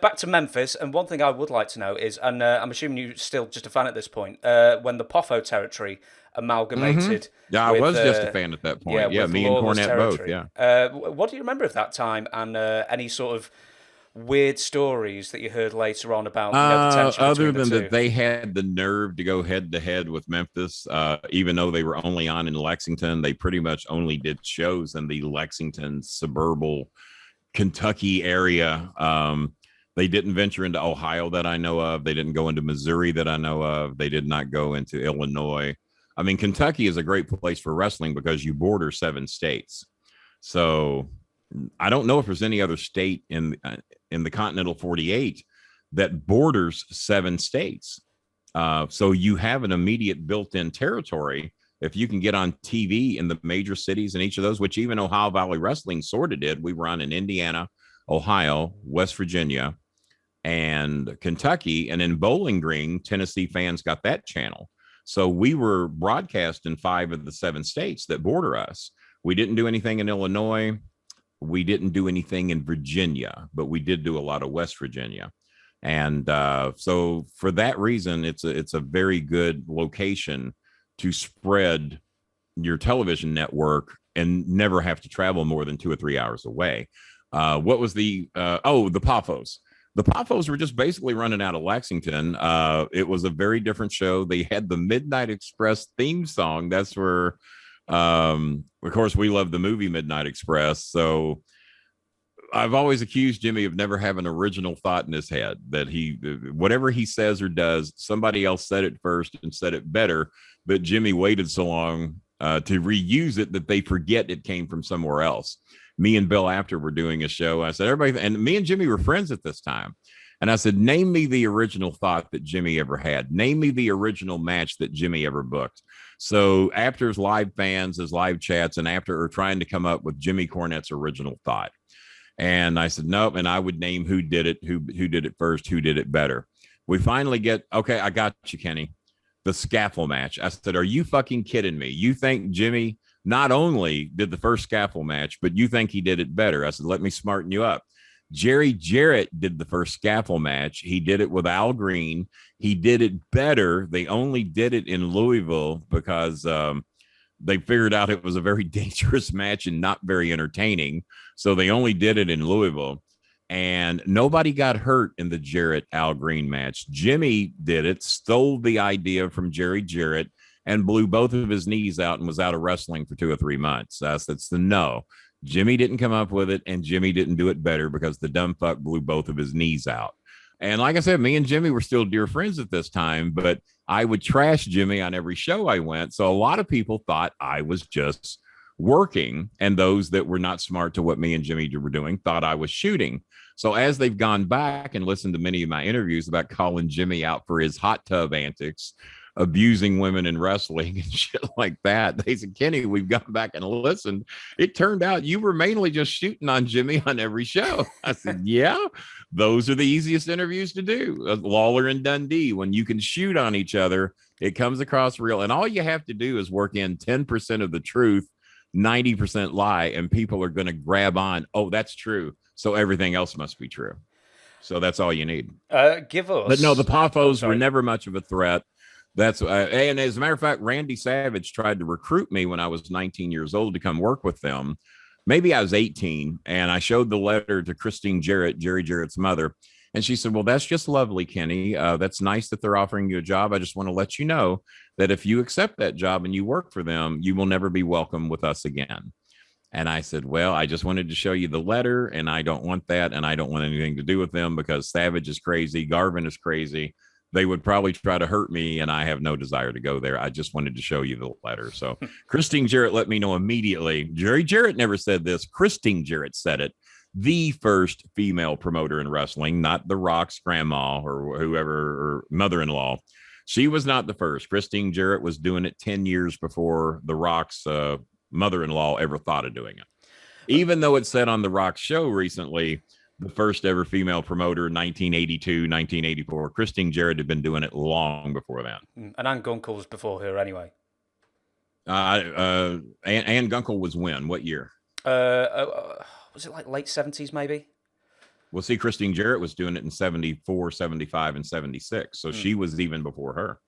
back to Memphis, and one thing I would like to know is, and I'm assuming you're still just a fan at this point, when the Poffo territory Hmm. amalgamated Yeah, I with, was just a fan at that yeah, point. Yeah, with me and Lawless Cornette both. territory. Yeah. What do you remember of that time, and any sort of weird stories that you heard later on about, the tension Other between the than that, two? they had the nerve to go head to head with Memphis, even though they were only on in Lexington. They pretty much only did shows in the Lexington suburban Kentucky area. They didn't venture into Ohio that I know of. They didn't go into Missouri that I know of. They did not go into Illinois. I mean, Kentucky is a great place for wrestling because you border 7 states. So I don't know if there's any other state in the continental 48 that borders 7 states. So you have an immediate built-in territory if you can get on TV in the major cities in each of those, which even Ohio Valley Wrestling sort of did. We were on in Indiana, Ohio, West Virginia, and Kentucky. And in Bowling Green, Tennessee fans got that channel. So we were broadcast in 5 of the 7 states that border us. We didn't do anything in Illinois. We didn't do anything in Virginia, but we did do a lot of West Virginia. And so for that reason, it's a very good location to spread your television network and never have to travel more than 2 or 3 hours away. What was the Poffos? The Poffos were just basically running out of Lexington. It was a very different show. They had the Midnight Express theme song. That's where, of course, we love the movie Midnight Express. So I've always accused Jimmy of never having an original thought in his head, that whatever he says or does, somebody else said it first and said it better, but Jimmy waited so long to reuse it that they forget it came from somewhere else. Me and Bill after were doing a show. I said, everybody, and me and Jimmy were friends at this time. And I said, name me the original thought that Jimmy ever had. Name me the original match that Jimmy ever booked. So after his live fans, his live chats, and after trying to come up with Jimmy Cornette's original thought. And I said, nope. And I would name who did it, who did it first, who did it better. We finally get, okay, I got you, Kenny. The scaffold match. I said, are you fucking kidding me? You think Jimmy not only did the first scaffold match, but you think he did it better? I said, let me smarten you up. Jerry Jarrett did the first scaffold match. He did it with Al Green. He did it better. They only did it in Louisville because they figured out it was a very dangerous match and not very entertaining. So they only did it in Louisville. And nobody got hurt in the Jarrett Al Green match. Jimmy did it, stole the idea from Jerry Jarrett, and blew both of his knees out and was out of wrestling for 2 or 3 months. That's the no. Jimmy didn't come up with it, and Jimmy didn't do it better because the dumb fuck blew both of his knees out. And like I said, me and Jimmy were still dear friends at this time, but I would trash Jimmy on every show I went. So a lot of people thought I was just working, and those that were not smart to what me and Jimmy were doing thought I was shooting. So as they've gone back and listened to many of my interviews about calling Jimmy out for his hot tub antics, abusing women in wrestling and shit like that, they said, Kenny, we've gone back and listened. It turned out you were mainly just shooting on Jimmy on every show. I said, yeah, those are the easiest interviews to do. Lawler and Dundee, when you can shoot on each other, it comes across real. And all you have to do is work in 10% of the truth, 90% lie, and people are going to grab on, oh, that's true. So everything else must be true. So that's all you need. Give But no, the us. Oh, Poffos were sorry. never much of a threat. That's and as a matter of fact, Randy Savage tried to recruit me when I was 19 years old to come work with them. Maybe I was 18, and I showed the letter to Christine Jarrett, Jerry Jarrett's mother, and she said, "Well, that's just lovely, Kenny. That's nice that they're offering you a job. I just want to let you know that if you accept that job and you work for them, you will never be welcome with us again." And I said, well, I just wanted to show you the letter, and I don't want that, and I don't want anything to do with them because Savage is crazy, Garvin is crazy. They would probably try to hurt me, and I have no desire to go there. I just wanted to show you the letter. So Christine Jarrett let me know immediately. Jerry Jarrett never said this. Christine Jarrett said it. The first female promoter in wrestling, not The Rock's grandma or whoever, or mother-in-law. She was not the first. Christine Jarrett was doing it 10 years before The Rock's mother-in-law ever thought of doing it. Even though it said on The Rock show recently, the first ever female promoter, 1982, 1984, Christine Jarrett had been doing it long before then. And Ann Gunkel was before her anyway. Ann Gunkel was when? What year? Was it like late 70s maybe? Well, see, Christine Jarrett was doing it in 74, 75, and 76. So she was even before her.